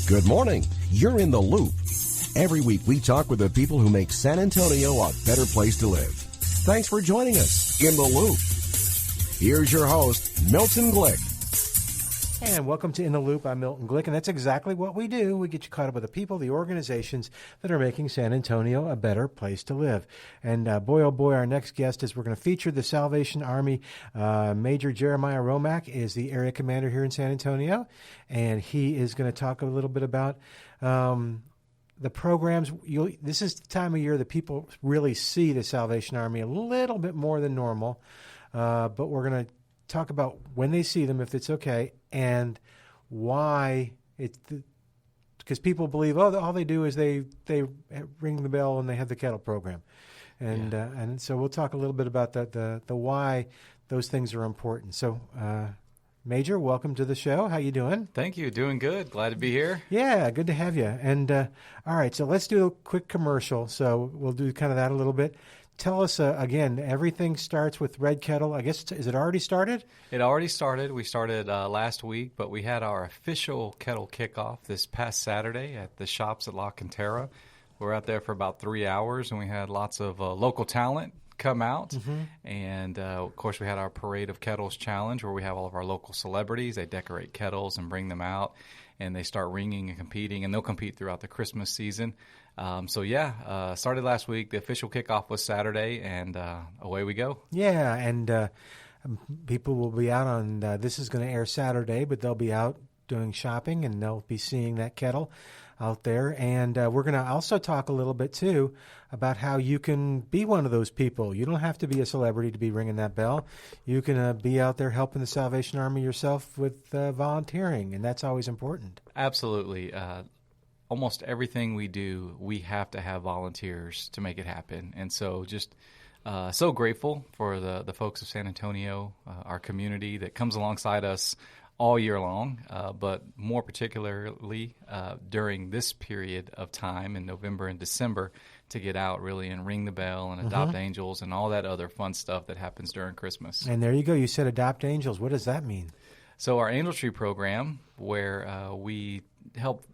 Good morning. You're in the loop. Every week we talk with the people who make San Antonio a better place to live. Thanks for joining us in the loop. Here's your host, Milton Glick. And welcome to In the Loop. I'm Milton Glick, and that's exactly what we do. We get you caught up with the people, the organizations that are making San Antonio a better place to live. And boy, oh boy, our next guest is we're going to feature the Salvation Army. Major Jeremiah Rommack is the area commander here in San Antonio, and he is going to talk a little bit about the programs. This is the time of year that people really see the Salvation Army a little bit more than normal, but we're going to talk about when they see them, if it's okay, and why it's because people believe, all they do is they ring the bell and they have the kettle program, and so we'll talk a little bit about the why those things are important. So, Major, welcome to the show. How you doing? Thank you. Doing good. Glad to be here. Yeah, good to have you. And all right, so let's do a quick commercial. So we'll do kind of that a little bit. Tell us, again, everything starts with Red Kettle. I guess, is it already started? It already started. We started last week, but we had our official kettle kickoff this past Saturday at the shops at La Cantera. We were out there for about 3 hours, and we had lots of local talent come out. Mm-hmm. And, of course, we had our Parade of Kettles Challenge where we have all of our local celebrities. They decorate kettles and bring them out, and they start ringing and competing, and they'll compete throughout the Christmas season. Started last week. The official kickoff was Saturday, and away we go. Yeah, and people will be out on this is going to air Saturday, but they'll be out doing shopping, and they'll be seeing that kettle out there. And we're going to also talk a little bit, too, about how you can be one of those people. You don't have to be a celebrity to be ringing that bell. You can be out there helping the Salvation Army yourself with volunteering, and that's always important. Absolutely. Almost everything we do, we have to have volunteers to make it happen. And so just so grateful for the folks of San Antonio, our community that comes alongside us all year long, but more particularly during this period of time in November and December to get out really and ring the bell and adopt angels and all that other fun stuff that happens during Christmas. And there you go. You said adopt angels. What does that mean? So our Angel Tree program, where we help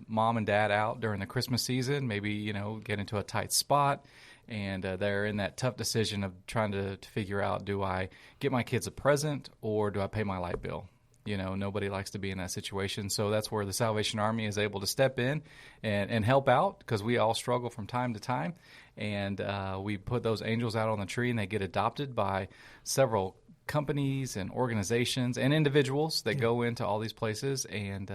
mom and dad out during the Christmas season, maybe, get into a tight spot, and they're in that tough decision of trying to figure out, do I get my kids a present or do I pay my light bill? Nobody likes to be in that situation. So that's where the Salvation Army is able to step in and help out, because we all struggle from time to time. And we put those angels out on the tree, and they get adopted by several companies and organizations and individuals that go into all these places, and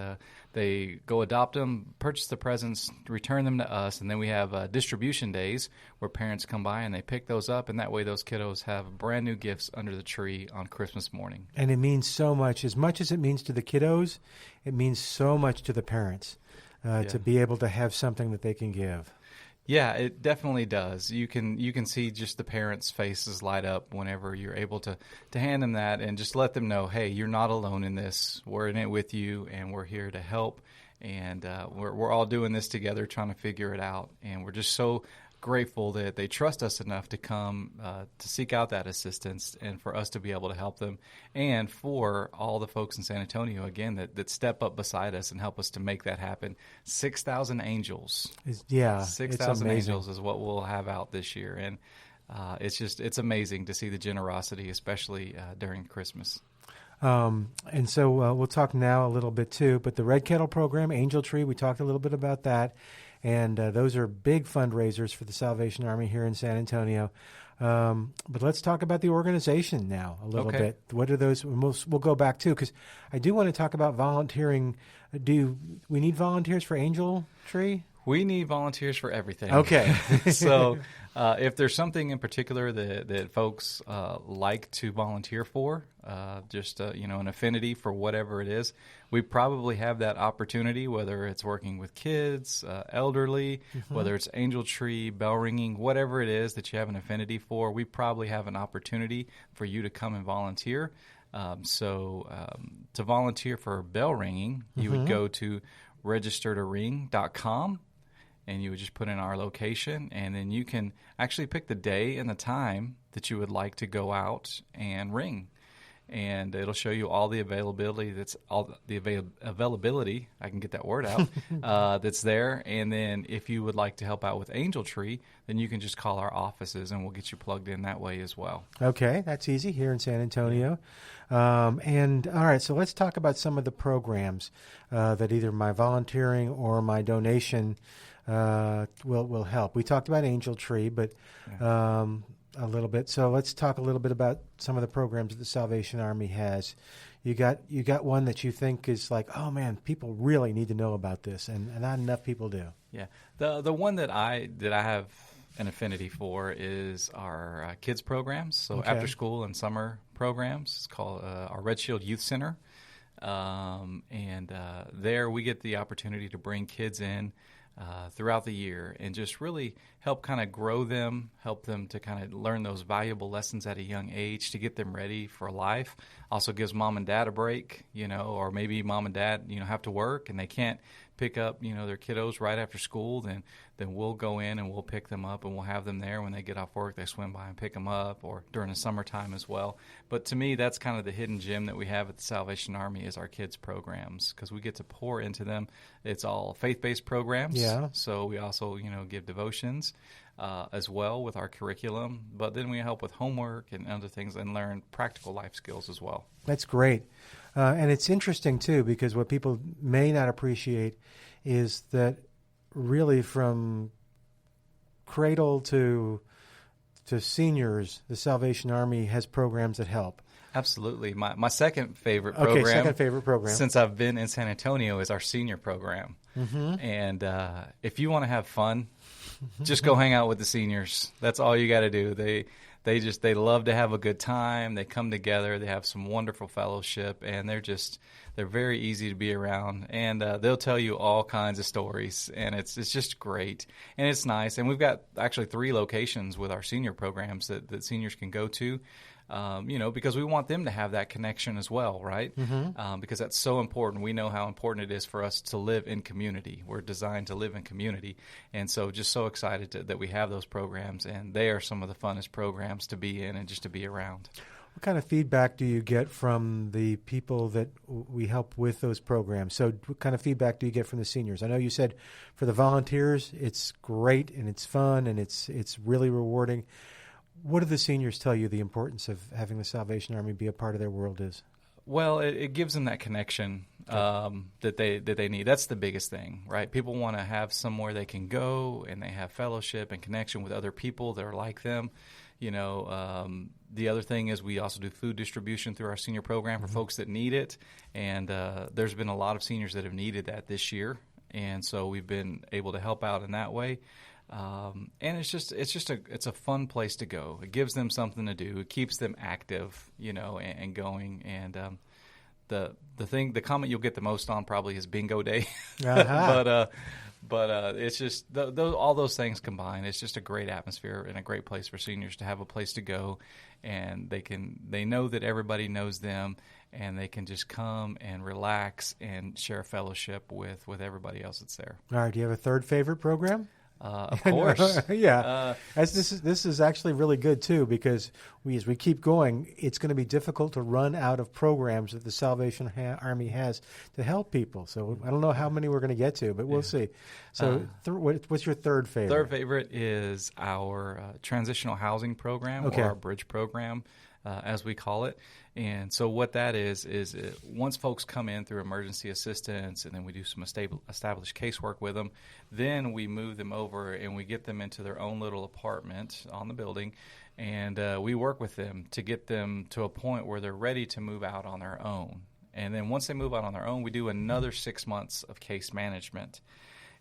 they go adopt them, purchase the presents, return them to us, and then we have distribution days where parents come by and they pick those up, and that way those kiddos have brand new gifts under the tree on Christmas morning. And it means so much. As much as it means to the kiddos, it means so much to the parents to be able to have something that they can give. Yeah, it definitely does. You can see just the parents' faces light up whenever you're able to hand them that and just let them know, hey, you're not alone in this. We're in it with you, and we're here to help. And we're all doing this together, trying to figure it out. And we're just so grateful that they trust us enough to come to seek out that assistance and for us to be able to help them, and for all the folks in San Antonio, again, that step up beside us and help us to make that happen. 6,000 angels. 6,000 angels is what we'll have out this year. And it's amazing to see the generosity, especially during Christmas. And so we'll talk now a little bit, too, but the Red Kettle program, Angel Tree, we talked a little bit about that. And those are big fundraisers for the Salvation Army here in San Antonio. But let's talk about the organization now a little bit. What are those? We'll go back, too, because I do want to talk about volunteering. Do we need volunteers for Angel Tree? We need volunteers for everything. Okay. So if there's something in particular that folks like to volunteer for, an affinity for whatever it is, we probably have that opportunity, whether it's working with kids, elderly, whether it's Angel Tree, bell ringing, whatever it is that you have an affinity for, we probably have an opportunity for you to come and volunteer. To volunteer for bell ringing, you would go to registertoring.com, and you would just put in our location, and then you can actually pick the day and the time that you would like to go out and ring. and it'll show you all the availability. Availability. I can get that word out. That's there. And then if you would like to help out with Angel Tree, then you can just call our offices, and we'll get you plugged in that way as well. Okay, that's easy here in San Antonio. And all right, so let's talk about some of the programs that either my volunteering or my donation will help. We talked about Angel Tree, but a little bit. So let's talk a little bit about some of the programs that the Salvation Army has. You got one that you think is like, oh man, people really need to know about this, and not enough people do. Yeah, the one that I have an affinity for is our kids programs. So after school and summer programs. It's called our Red Shield Youth Center, and there we get the opportunity to bring kids in throughout the year and just really help kind of grow them, help them to kind of learn those valuable lessons at a young age to get them ready for life. Also gives mom and dad a break, or maybe mom and dad, have to work and they can't pick up, their kiddos right after school, then we'll go in and we'll pick them up and we'll have them there when they get off work. They swim by and pick them up, or during the summertime as well. But to me, that's kind of the hidden gem that we have at the Salvation Army is our kids programs, because we get to pour into them. It's all faith-based programs. Yeah. So we also, give devotions as well with our curriculum. But then we help with homework and other things and learn practical life skills as well. That's great. And it's interesting, too, because what people may not appreciate is that really from cradle to seniors, the Salvation Army has programs that help. Absolutely. My second favorite program, since I've been in San Antonio, is our senior program. Mm-hmm. And if you want to have fun, just go hang out with the seniors. That's all you got to do. They love to have a good time. They come together. They have some wonderful fellowship, and they're very easy to be around. And they'll tell you all kinds of stories, and it's just great, and it's nice. And we've got actually 3 locations with our senior programs that seniors can go to. Because we want them to have that connection as well, right? Mm-hmm. Because that's so important. We know how important it is for us to live in community. We're designed to live in community. And so just so excited that we have those programs, and they are some of the funnest programs to be in and just to be around. What kind of feedback do you get from the people that we help with those programs? So what kind of feedback do you get from the seniors? I know you said for the volunteers, it's great and it's fun and it's really rewarding. What do the seniors tell you the importance of having the Salvation Army be a part of their world is? Well, it gives them that connection that they need. That's the biggest thing, right? People want to have somewhere they can go and they have fellowship and connection with other people that are like them. The other thing is we also do food distribution through our senior program for folks that need it. And there's been a lot of seniors that have needed that this year. And so we've been able to help out in that way. And it's a fun place to go. It gives them something to do. It keeps them active, and going. And the comment you'll get the most on probably is bingo day. Uh-huh. but it's just all those things combined. It's just a great atmosphere and a great place for seniors to have a place to go, and they know that everybody knows them, and they can just come and relax and share fellowship with everybody else that's there. All right. Do you have a third favorite program? Of course. Yeah. This is actually really good, too, because as we keep going, it's going to be difficult to run out of programs that the Salvation Army has to help people. So I don't know how many we're going to get to, but we'll see. So what's your third favorite? Third favorite is our transitional housing program, or our bridge program, as we call it. And so what that is once folks come in through emergency assistance, and then we do some established casework with them, then we move them over and we get them into their own little apartment on the building, and we work with them to get them to a point where they're ready to move out on their own. And then once they move out on their own, we do another 6 months of case management.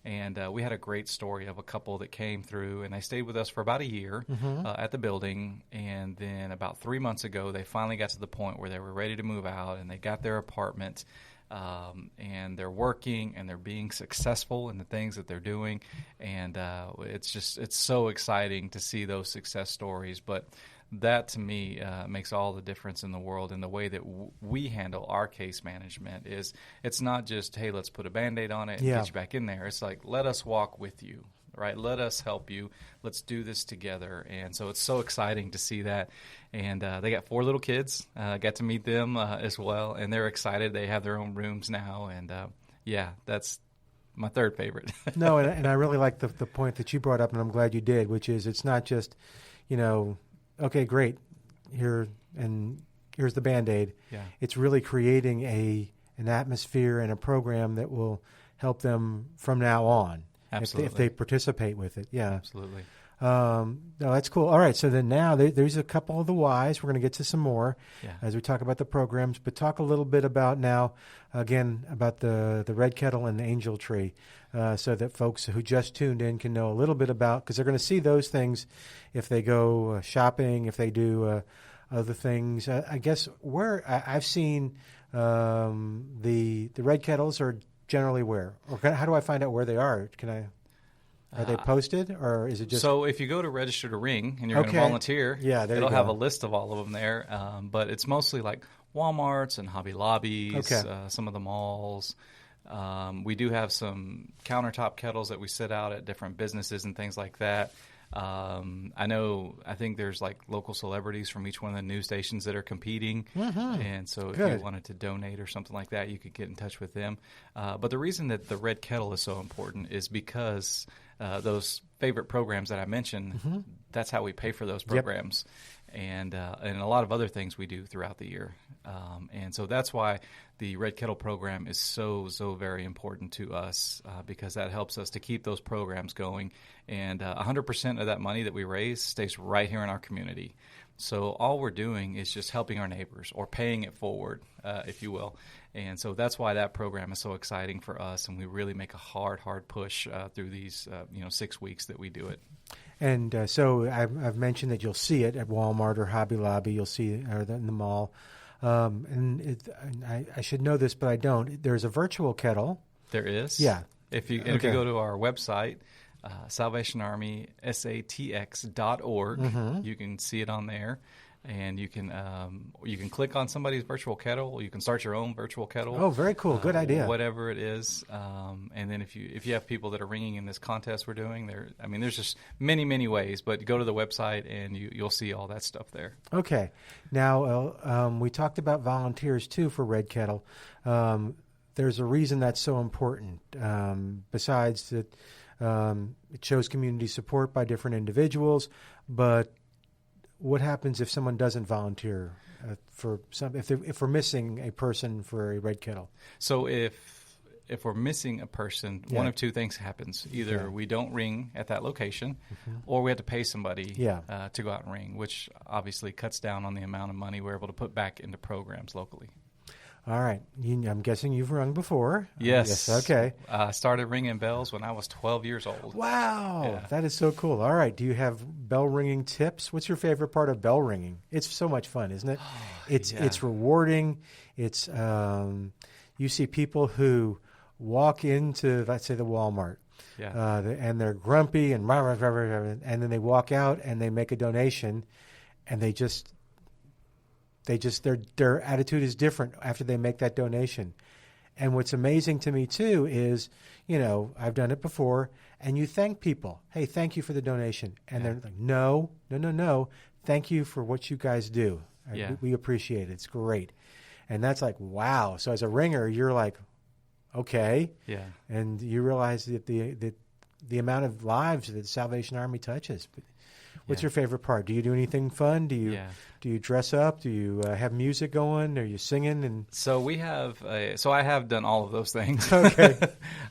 And we had a great story of a couple that came through, and they stayed with us for about a year at the building. And then about 3 months ago, they finally got to the point where they were ready to move out, and they got their apartment, and they're working, and they're being successful in the things that they're doing. And it's so exciting to see those success stories. But that, to me, makes all the difference in the world. And the way that we handle our case management is it's not just, hey, let's put a Band-Aid on it and get you back in there. It's like, let us walk with you, right? Let us help you. Let's do this together. And so it's so exciting to see that. And they got 4 little kids. Got to meet them as well, and they're excited. They have their own rooms now, and that's my third favorite. No, and I really like the point that you brought up, and I'm glad you did, which is it's not just, okay, great, here's the Band-Aid. Yeah. It's really creating an atmosphere and a program that will help them from now on. Absolutely. If they participate with it. Yeah. Absolutely. No, that's cool. All right, so then now there's a couple of the whys. We're going to get to some more as we talk about the programs, but talk a little bit about now, again, about the Red Kettle and the Angel Tree, so that folks who just tuned in can know a little bit about, because they're going to see those things if they go shopping, if they do other things. I guess where I've seen the Red Kettles are generally where? Or how do I find out where they are? Are they posted, or is it just... So if you go to register to ring and you're going to volunteer, it'll have a list of all of them there. But it's mostly like Walmarts and Hobby Lobbies, some of the malls. We do have some countertop kettles that we sit out at different businesses and things like that. I think there's like local celebrities from each one of the news stations that are competing. Mm-hmm. And so if you wanted to donate or something like that, you could get in touch with them. But the reason that the Red Kettle is so important is because those favorite programs that I mentioned, that's how we pay for those programs. And a lot of other things we do throughout the year. And so that's why the Red Kettle program is so very important to us, because that helps us to keep those programs going. And 100% of that money that we raise stays right here in our community. So all we're doing is just helping our neighbors or paying it forward, if you will. And so that's why that program is so exciting for us, and we really make a hard push through these 6 weeks that we do it. And so I've mentioned that you'll see it at Walmart or Hobby Lobby. You'll see it in the mall. And I should know this, but I don't. There's a virtual kettle. There is. Yeah. If you go to our website, SalvationArmySATX.org, you can see it on there. And you can click on somebody's virtual kettle. You can start your own virtual kettle. Oh, very cool. Good idea. Whatever it is. And then if you have people that are ringing in this contest we're doing, there's just many ways. But go to the website and you'll see all that stuff there. Okay. Now, we talked about volunteers, too, for Red Kettle. There's a reason that's so important. Besides that, it shows community support by different individuals, but what happens if someone doesn't volunteer if we're missing a person for a Red Kettle? So if we're missing a person, one of two things happens. Either we don't ring at that location, or we have to pay somebody to go out and ring, which obviously cuts down on the amount of money we're able to put back into programs locally. All right. I'm guessing you've rung before. Yes. Okay. I started ringing bells when I was 12 years old. Wow. Yeah. That is so cool. All right. Do you have bell ringing tips? What's your favorite part of bell ringing? It's so much fun, isn't it? It's rewarding. It's you see people who walk into, let's say, the Walmart. Yeah. And they're grumpy and then they walk out and they make a donation, and their attitude is different after they make that donation. And what's amazing to me too is, I've done it before, and you thank people. Hey, thank you for the donation. And they're like, no. Thank you for what you guys do. Yeah. We appreciate it. It's great. And that's like, wow. So as a ringer, you're like, okay. Yeah. And you realize that the amount of lives that the Salvation Army touches. What's your favorite part? Do you do anything fun? Do you dress up? Do you have music going? Are you singing? And so I have done all of those things. Okay.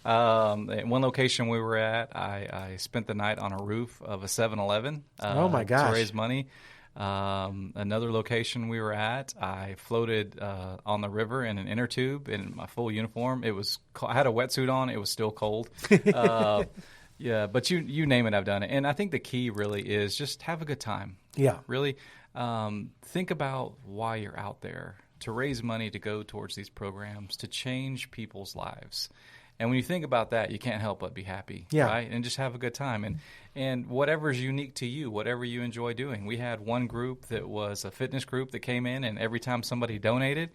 At one location we were at, I spent the night on a roof of a 7-Eleven. Oh my gosh! To raise money. Another location we were at, I floated on the river in an inner tube in my full uniform. I had a wetsuit on. It was still cold. Yeah, but you name it, I've done it. And I think the key really is just have a good time. Yeah. Really think about why you're out there, to raise money to go towards these programs, to change people's lives. And when you think about that, you can't help but be happy, right? And just have a good time. And whatever's unique to you, whatever you enjoy doing. We had one group that was a fitness group that came in, and every time somebody donated,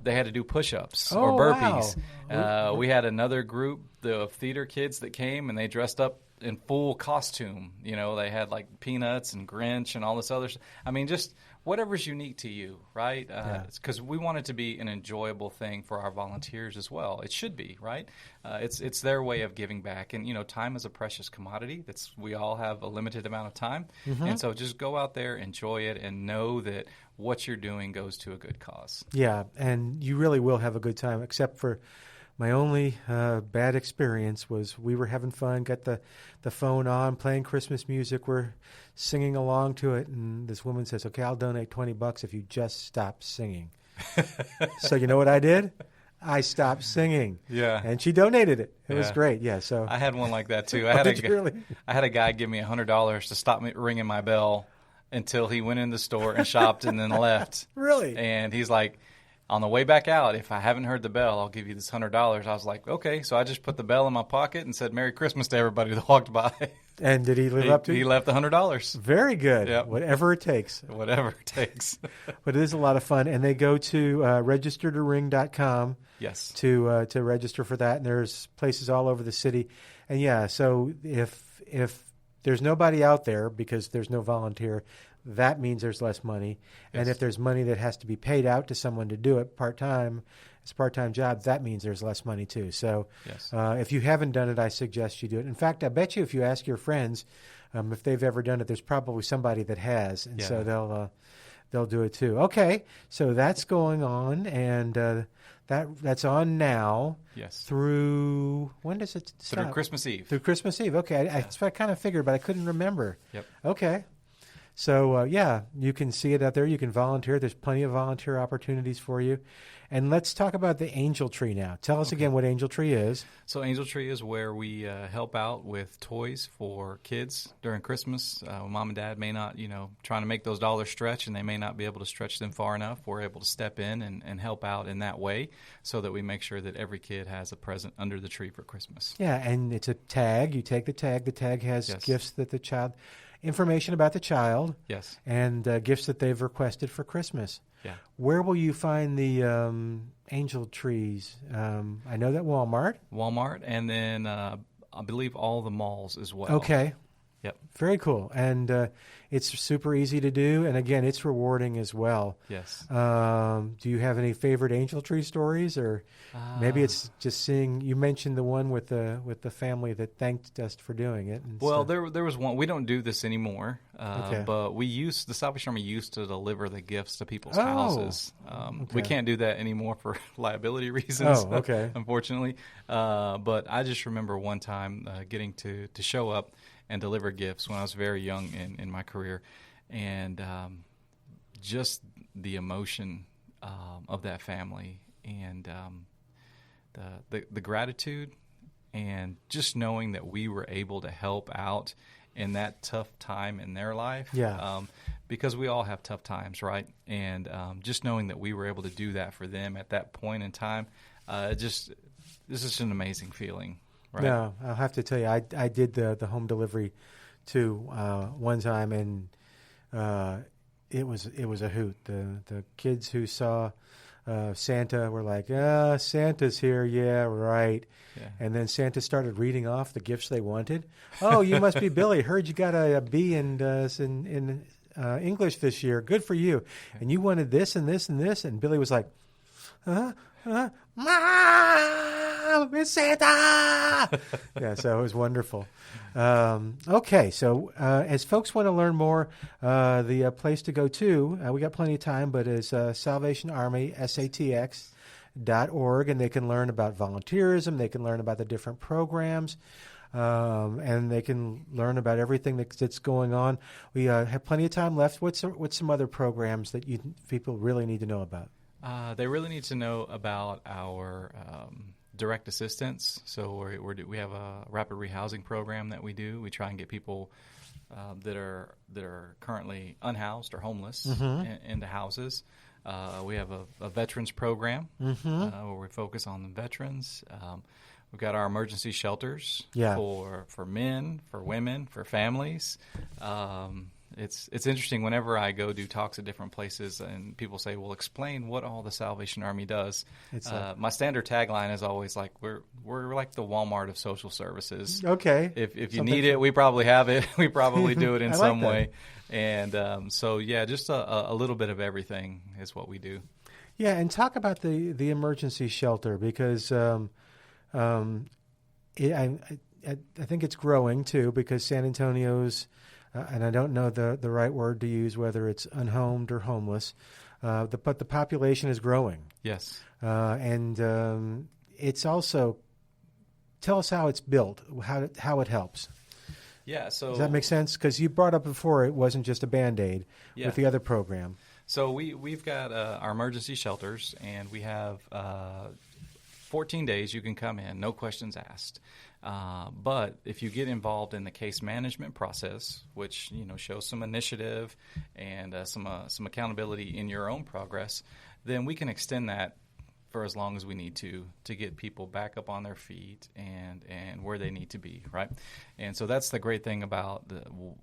they had to do push-ups or burpees. Wow. We had another group of theater kids that came, and they dressed up in full costume. You know, they had like Peanuts and Grinch and all this other stuff. I mean, just whatever's unique to you, right? Because we want it to be an enjoyable thing for our volunteers as well. It should be, right? It's their way of giving back. And, you know, time is a precious commodity. We all have a limited amount of time. And so just go out there, enjoy it, and know that what you're doing goes to a good cause. Yeah, and you really will have a good time, except for my only bad experience was we were having fun, got the phone on, playing Christmas music. We're singing along to it, and this woman says, okay, I'll donate $20 if you just stop singing. So you know what I did? I stopped singing. Yeah. And she donated it. It was great. Yeah. So I had one like that, too. Really? I had a guy give me $100 to stop me ringing my bell until he went in the store and shopped and then left. Really? And he's like, on the way back out, if I haven't heard the bell, I'll give you this $100. I was like, okay. So I just put the bell in my pocket and said, Merry Christmas to everybody that walked by. And did he live up to it? He left the $100. Very good. Yep. Whatever it takes. Whatever it takes. But it is a lot of fun. And they go to registertoring.com Yes. to register for that. And there's places all over the city. And yeah, so if there's nobody out there because there's no volunteer, that means there's less money. Yes. And if there's money that has to be paid out to someone to do it part-time, it's a part-time job, that means there's less money too. So Yes. If you haven't done it, I suggest you do it. In fact, I bet you if you ask your friends if they've ever done it, there's probably somebody that has. And so they'll do it too. Okay, so that's going on, and that's on now. Yes. Through, when does it stop? Through Christmas Eve. Through Christmas Eve. Okay, I kind of figured, but I couldn't remember. Yep. Okay. So, you can see it out there. You can volunteer. There's plenty of volunteer opportunities for you. And let's talk about the Angel Tree now. Tell us again what Angel Tree is. So Angel Tree is where we help out with toys for kids during Christmas. Mom and Dad may not, trying to make those dollars stretch, and they may not be able to stretch them far enough. We're able to step in and help out in that way so that we make sure that every kid has a present under the tree for Christmas. Yeah, and it's a tag. You take the tag. The tag has Yes. gifts that the child, information about the child, Yes. and gifts that they've requested for Christmas. Yeah. Where will you find the angel trees? I know that Walmart, and then I believe all the malls as well. Okay. Yep. Very cool. And it's super easy to do. And again, it's rewarding as well. Yes. Do you have any favorite angel tree stories? Or maybe it's just seeing, you mentioned the one with the family that thanked us for doing it. And Well, there was one. We don't do this anymore, Okay. but the Salvation Army used to deliver the gifts to people's houses. We can't do that anymore for liability reasons, unfortunately. But I just remember one time getting to show up and deliver gifts when I was very young in my career, and just the emotion of that family and the gratitude, and just knowing that we were able to help out in that tough time in their life. Yeah. Because we all have tough times, right? And just knowing that we were able to do that for them at that point in time, this is an amazing feeling. Right. No, I'll have to tell you, I did the home delivery too one time, and it was a hoot. The kids who saw Santa were like, Santa's here, yeah, right. Yeah. And then Santa started reading off the gifts they wanted. Oh, you must be Billy. Heard you got a B in English this year. Good for you. And you wanted this and this and this. And Billy was like, Mom, it's Santa! Yeah, so it was wonderful. Okay, so as folks want to learn more, the place to go to, we got plenty of time, but it's Salvation Army, SATX.org, and they can learn about volunteerism, they can learn about the different programs, and they can learn about everything that's going on. We have plenty of time left. What's some other programs that people really need to know about? They really need to know about our direct assistance. So we have a rapid rehousing program that we do. We try and get people that are currently unhoused or homeless into houses. We have a veterans program where we focus on the veterans. We've got our emergency shelters for men, for women, for families. It's interesting whenever I go do talks at different places and people say, well, explain what all the Salvation Army does. My standard tagline is always like, we're like the Walmart of social services. Okay. If you need it, we probably have it. We probably do it in some that. way. And so, yeah, just a little bit of everything is what we do. Yeah, and talk about the emergency shelter, because I think it's growing too, because San Antonio's, and I don't know the right word to use, whether it's unhomed or homeless, but the population is growing. Yes. And it's also, tell us how it's built, how it helps. Yeah. So does that make sense? Because you brought up before it wasn't just a Band-Aid with the other program. So we've got our emergency shelters, and we have 14 days you can come in, no questions asked. But if you get involved in the case management process, which shows some initiative and some accountability in your own progress, then we can extend that for as long as we need to get people back up on their feet and where they need to be, right? And so that's the great thing about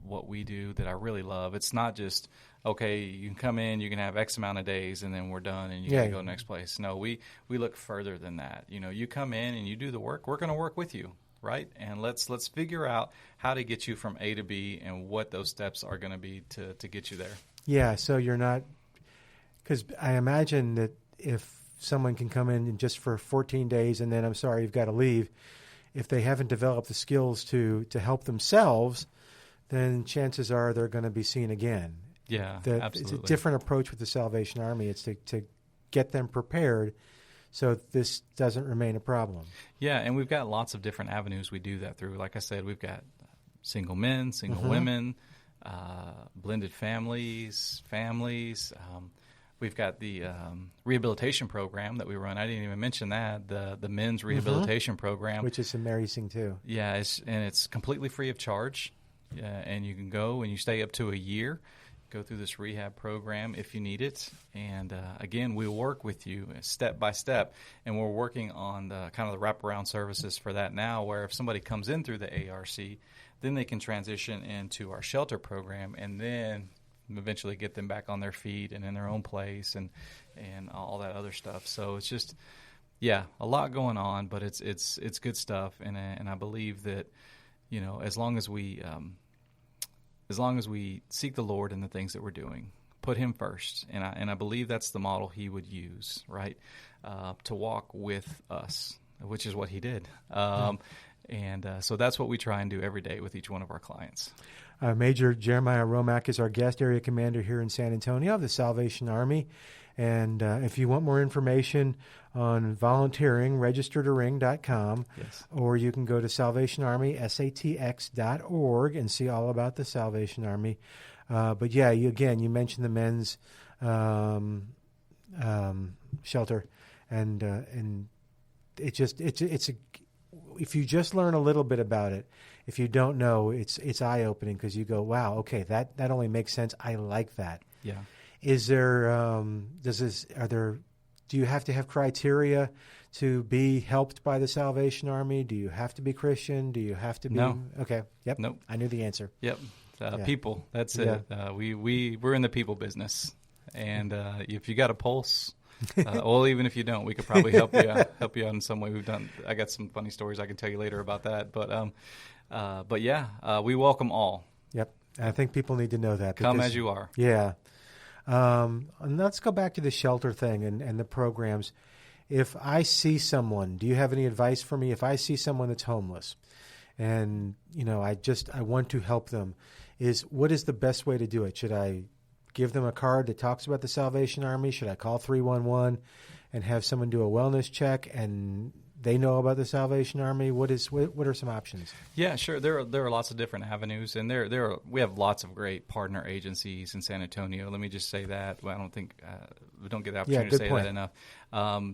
what we do that I really love. It's not just, okay, you can come in, you can have X amount of days, and then we're done, and you can go next place. No, we look further than that. You come in and you do the work. We're going to work with you, right? And let's figure out how to get you from A to B and what those steps are going to be to get you there. Yeah, so you're not, because I imagine that if someone can come in just for 14 days and then, I'm sorry, you've got to leave, if they haven't developed the skills to help themselves, then chances are they're going to be seen again. Yeah, absolutely. It's a different approach with the Salvation Army. It's to get them prepared so this doesn't remain a problem. Yeah, and we've got lots of different avenues we do that through. Like I said, we've got single men, single women, blended families. We've got the rehabilitation program that we run. I didn't even mention that, the men's rehabilitation program. Which is amazing, too. Yeah, it's completely free of charge. And you can go and you stay up to a year, go through this rehab program if you need it. And, again, we'll work with you step by step. And we're working on the kind of the wraparound services for that now, where if somebody comes in through the ARC, then they can transition into our shelter program and then eventually get them back on their feet and in their own place and all that other stuff. So it's just, a lot going on, but it's good stuff. And I believe that, as long as we seek the Lord in the things that we're doing, put Him first, and I believe that's the model He would use, right, to walk with us, which is what He did. And so that's what we try and do every day with each one of our clients. Major Jeremiah Rommack is our guest area commander here in San Antonio of the Salvation Army. And if you want more information on volunteering, registertoring.com, or you can go to salvationarmysatx.org and see all about the Salvation Army. But you mentioned the men's shelter, and if you just learn a little bit about it, if you don't know, it's eye-opening, because you go, wow, okay, that only makes sense. I like that. Yeah. Is there do you have to have criteria to be helped by the Salvation Army? Do you have to be Christian? Do you have to be? No. Okay. Yep. Nope. I knew the answer. Yep. People. That's it. We're in the people business, and if you got a pulse, well, even if you don't, we could probably help you out in some way. I got some funny stories I can tell you later about that. But we welcome all. Yep. I think people need to know that. Come as you are. Yeah. And let's go back to the shelter thing and the programs. If I see someone, do you have any advice for me? If I see someone that's homeless and, I want to help them, what is the best way to do it? Should I give them a card that talks about the Salvation Army? Should I call 311 and have someone do a wellness check and they know about the Salvation Army? What are some options? Yeah, sure. There are lots of different avenues, and we have lots of great partner agencies in San Antonio. Let me just say that. Well, I don't think we don't get the opportunity to say that enough.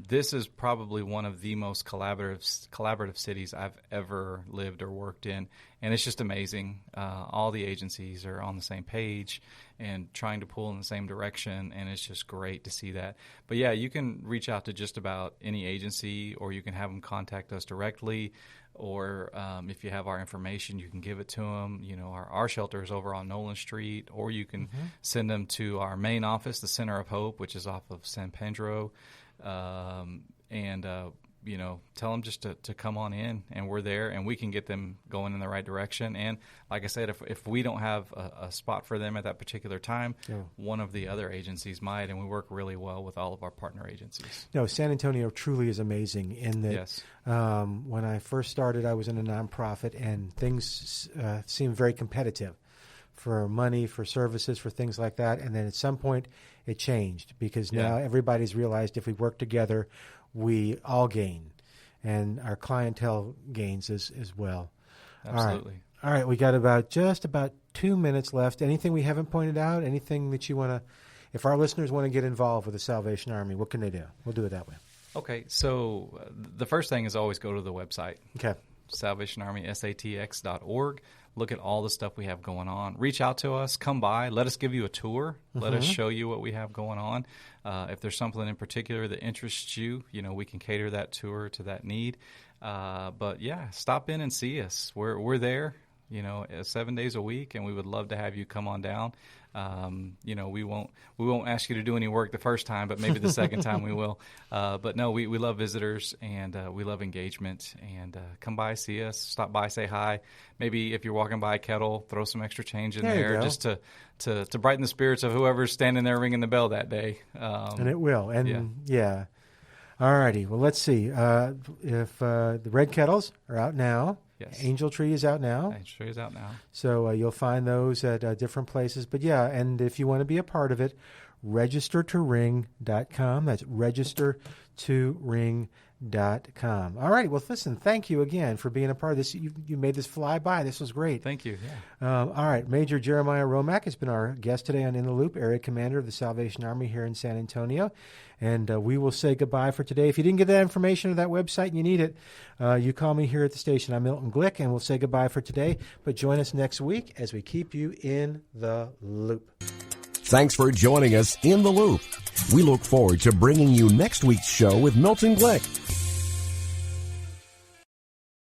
This is probably one of the most collaborative cities I've ever lived or worked in, and it's just amazing. All the agencies are on the same page and trying to pull in the same direction, and it's just great to see that. But yeah, you can reach out to just about any agency, or you can have them contact us directly. or if you have our information, you can give it to them. You know, our shelter is over on Nolan Street, or you can send them to our main office, the Center of Hope, which is off of San Pedro, you know, tell them just to come on in, and we're there, and we can get them going in the right direction. And like I said, if we don't have a spot for them at that particular time, one of the other agencies might, and we work really well with all of our partner agencies. No, San Antonio truly is amazing in that when I first started, I was in a nonprofit, and things seemed very competitive for money, for services, for things like that. And then at some point it changed, because now everybody's realized if we work together, we all gain, and our clientele gains as well. Absolutely. All right, we got just about 2 minutes left. Anything we haven't pointed out? Anything that you want to, if our listeners want to get involved with the Salvation Army, what can they do? We'll do it that way. Okay, so the first thing is always go to the website. Okay. SalvationArmySATX.org. Look at all the stuff we have going on. Reach out to us. Come by. Let us give you a tour. Let us show you what we have going on. If there's something in particular that interests you, you know, we can cater that tour to that need. But yeah, stop in and see us. We're there, you know, 7 days a week, and we would love to have you come on down. You know, we won't ask you to do any work the first time, but maybe the second time we will. But no, we love visitors, and we love engagement. And come by, see us, stop by, say hi. Maybe if you're walking by a kettle, throw some extra change in there just to brighten the spirits of whoever's standing there ringing the bell that day. And it will. And yeah. All righty. Well, let's see. If the Red Kettles are out now. Yes. Angel Tree is out now. Angel Tree is out now. So you'll find those at different places. But yeah, and if you want to be a part of it, registertoring.com. That's registertoring.com. All right. Well, listen, thank you again for being a part of this. You made this fly by. This was great. Thank you. All right. Major Jeremiah Rommack has been our guest today on In the Loop, Area Commander of the Salvation Army here in San Antonio. And we will say goodbye for today. If you didn't get that information or that website and you need it, you call me here at the station. I'm Milton Glick, and we'll say goodbye for today. But join us next week as we keep you in the loop. Thanks for joining us in the Loop. We look forward to bringing you next week's show with Milton Glick.